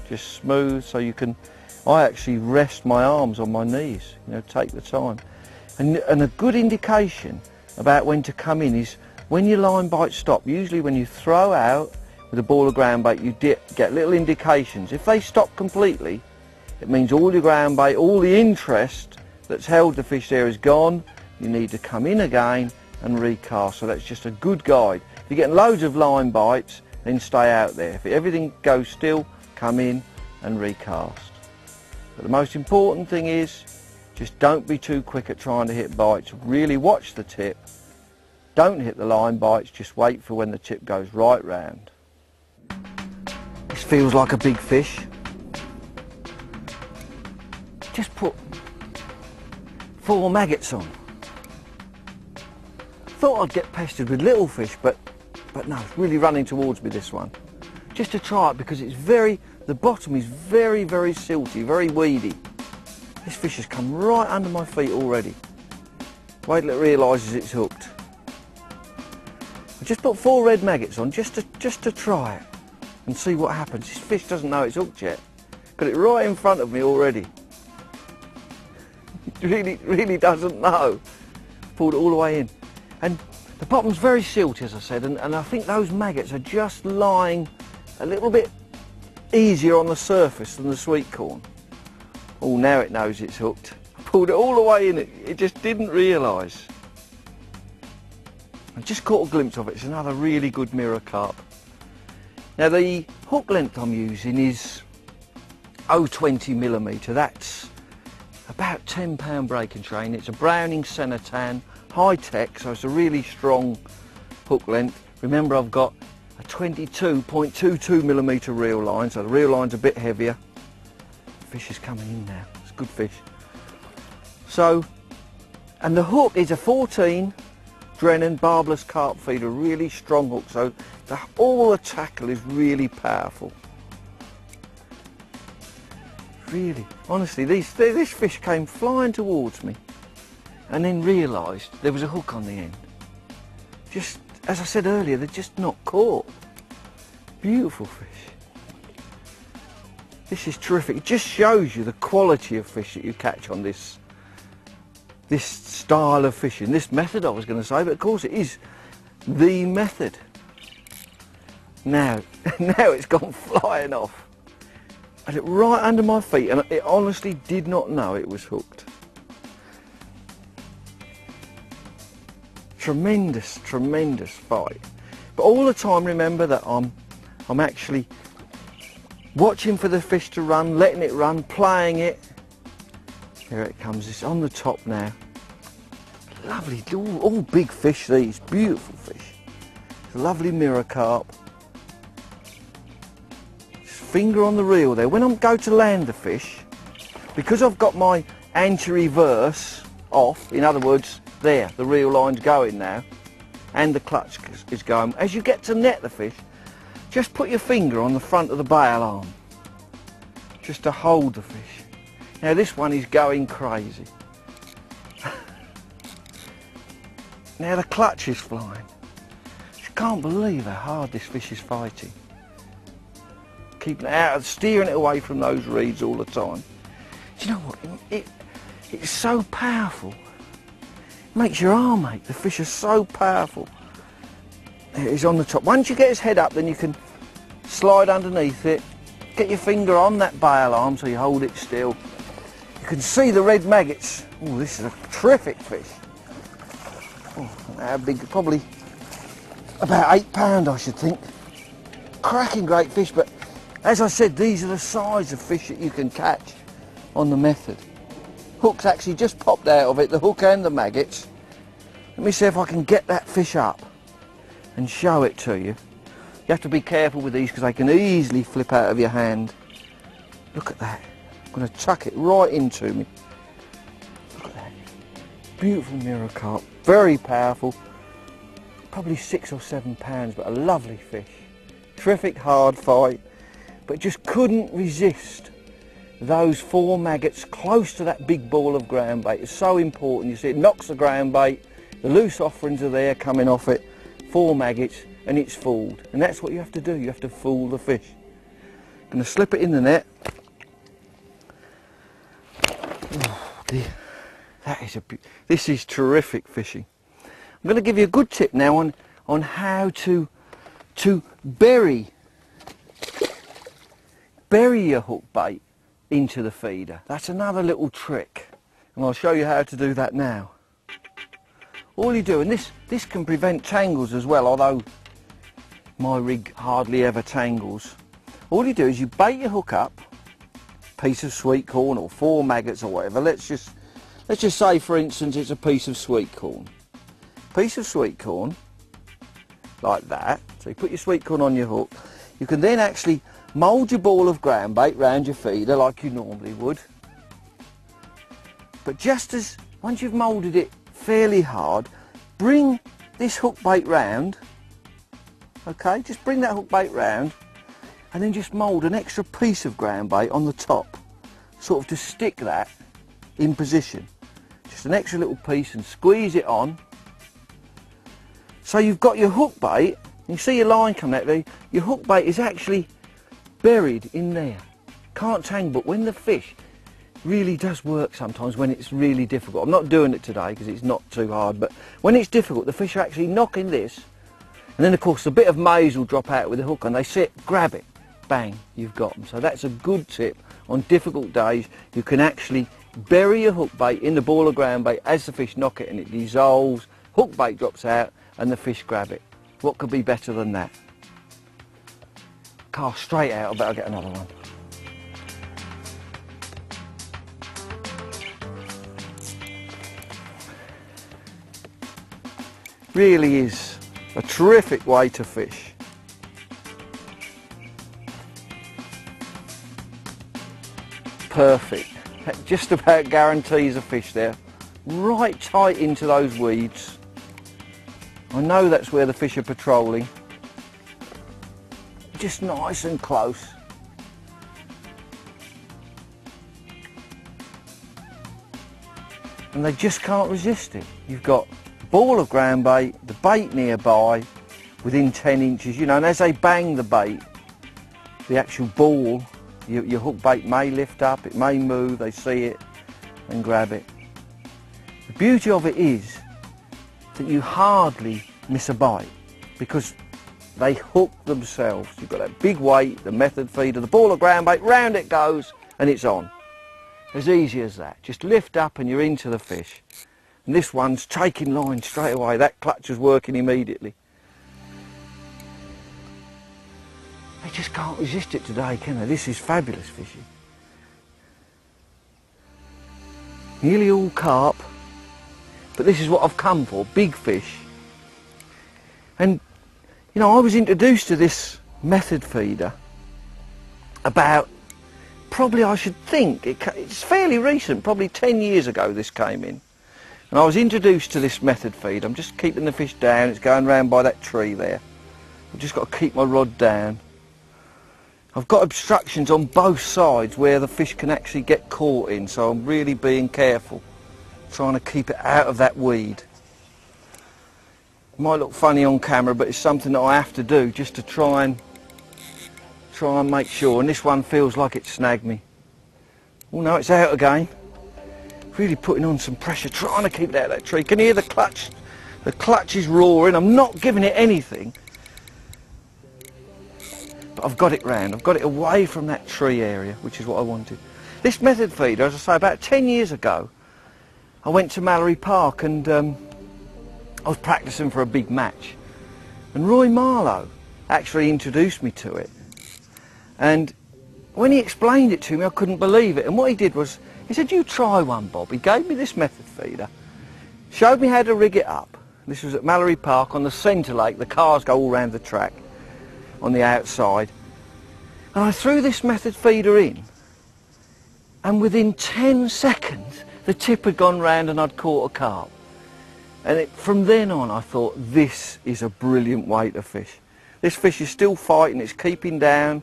just smooth, so you can, I actually rest my arms on my knees, you know, take the time. And a good indication about when to come in is when your line bites stop. Usually when you throw out with a ball of ground bait, you get little indications. If they stop completely, it means all your ground bait, all the interest that's held the fish there is gone. You need to come in again and recast. So that's just a good guide. If you're getting loads of line bites, then stay out there. If everything goes still, come in and recast. But the most important thing is, just don't be too quick at trying to hit bites. Really watch the tip. Don't hit the line bites, just wait for when the tip goes right round. This feels like a big fish. Just put 4 maggots on. Thought I'd get pestered with little fish, but no, it's really running towards me, this one. Just to try it, because it's the bottom is very, very silty, very weedy. This fish has come right under my feet already. Wait till it realises it's hooked. I just put 4 red maggots on just to try it and see what happens. This fish doesn't know it's hooked yet. Got it right in front of me already. It really doesn't know. Pulled it all the way in. And the bottom's very silty, as I said, and I think those maggots are just lying a little bit easier on the surface than the sweet corn. Oh, now it knows it's hooked. I pulled it all the way in, it just didn't realise. I just caught a glimpse of it. It's another really good mirror carp. Now the hook length I'm using is 0.20mm. That's about £10 break and train. It's a Browning Senatan, high tech, so it's a really strong hook length. Remember, I've got a 22.22mm reel line, so the reel line's a bit heavier. Fish is coming in now. It's a good fish. So, and the hook is a 14 Drennan barbless carp feeder, really strong hook, so all the tackle is really powerful. Really, honestly, this fish came flying towards me and then realised there was a hook on the end. Just, as I said earlier, they're just not caught. Beautiful fish. This is terrific. It just shows you the quality of fish that you catch on this style of fishing, this method I was going to say, but of course it is the method. Now it's gone flying off. I had it right under my feet and it honestly did not know it was hooked. Tremendous, tremendous fight. But all the time remember that I'm actually watching for the fish to run, letting it run, playing it. Here it comes, it's on the top now. Lovely, all big fish these, beautiful fish. It's a lovely mirror carp. Just finger on the reel there. When I go to land the fish, because I've got my anti-reverse off, in other words, there, the reel line's going now, and the clutch is going. As you get to net the fish, just put your finger on the front of the bail arm, just to hold the fish. Now this one is going crazy. Now the clutch is flying. You can't believe how hard this fish is fighting. Keeping it out, steering it away from those reeds all the time. Do you know what? It's so powerful. It makes your arm ache. The fish are so powerful. There, he's on the top. Once you get his head up, then you can slide underneath it. Get your finger on that bail arm so you hold it still. You can see the red maggots. Oh, this is a terrific fish. Oh, how big? Probably about £8, I should think. Cracking great fish, but as I said, these are the size of fish that you can catch on the method. Hook's actually just popped out of it, the hook and the maggots. Let me see if I can get that fish up and show it to you. You have to be careful with these because they can easily flip out of your hand. Look at that. I'm going to chuck it right into me. Look at that. Beautiful mirror carp. Very powerful. Probably £6 or £7, but a lovely fish. Terrific hard fight, but just couldn't resist those 4 maggots close to that big ball of ground bait. It's so important. You see, it knocks the ground bait, the loose offerings are there coming off it, 4 maggots, and it's fooled. And that's what you have to do. You have to fool the fish. going to slip it in the net. Oh dear, that is this is terrific fishing. I'm going to give you a good tip now on how to bury your hook bait into the feeder. That's another little trick, and I'll show you how to do that now. All you do, and this can prevent tangles as well, although my rig hardly ever tangles. All you do is you bait your hook up, piece of sweet corn or 4 maggots or whatever. Let's just say, for instance, it's a piece of sweet corn. Piece of sweet corn, like that. So you put your sweet corn on your hook. You can then actually mould your ball of ground bait round your feeder like you normally would. But once you've moulded it fairly hard, bring this hook bait round. Okay, just bring that hook bait round and then just mould an extra piece of ground bait on the top, sort of to stick that in position. Just an extra little piece and squeeze it on. So you've got your hook bait, you see your line coming out there, your hook bait is actually buried in there. Can't tangle, but when the fish really does work sometimes when it's really difficult. I'm not doing it today because it's not too hard, but when it's difficult, the fish are actually knocking this, and then of course a bit of maize will drop out with the hook and they sit, grab it, bang, you've got them. So that's a good tip. On difficult days, you can actually bury your hook bait in the ball of ground bait as the fish knock it and it dissolves, hook bait drops out and the fish grab it. What could be better than that? Cast straight out, I better get another one. Really is a terrific way to fish. Perfect. That just about guarantees a fish there. Right tight into those weeds. I know that's where the fish are patrolling. Just nice and close. And they just can't resist it. You've got ball of ground bait, the bait nearby, within 10 inches, you know, and as they bang the bait, the actual ball, your hook bait may lift up, it may move, they see it and grab it. The beauty of it is that you hardly miss a bite because they hook themselves. You've got that big weight, the method feeder, the ball of ground bait, round it goes and it's on. As easy as that. Just lift up and you're into the fish. And this one's taking line straight away. That clutch is working immediately. They just can't resist it today, can they? This is fabulous fishing. Nearly all carp, but this is what I've come for, big fish. And, you know, I was introduced to this method feeder about, probably I should think, it's fairly recent, probably 10 years ago this came in. And I was introduced to this method feed. I'm just keeping the fish down. It's going round by that tree there. I've just got to keep my rod down. I've got obstructions on both sides where the fish can actually get caught in, so I'm really being careful, trying to keep it out of that weed. It might look funny on camera, but it's something that I have to do just to try and make sure. And this one feels like it snagged me. Oh no, it's out again. Really putting on some pressure, trying to keep it out of that tree. Can you hear the clutch? The clutch is roaring. I'm not giving it anything. But I've got it round. I've got it away from that tree area, which is what I wanted. This method feeder, as I say, about 10 years ago, I went to Mallory Park and I was practicing for a big match. And Roy Marlowe actually introduced me to it. And when he explained it to me, I couldn't believe it. And what he did was, he said, you try one, Bob. He gave me this method feeder, showed me how to rig it up. This was at Mallory Park on the centre lake. The cars go all round the track on the outside. And I threw this method feeder in. And within 10 seconds, the tip had gone round and I'd caught a carp. And from then on, I thought, this is a brilliant way to fish. This fish is still fighting, it's keeping down.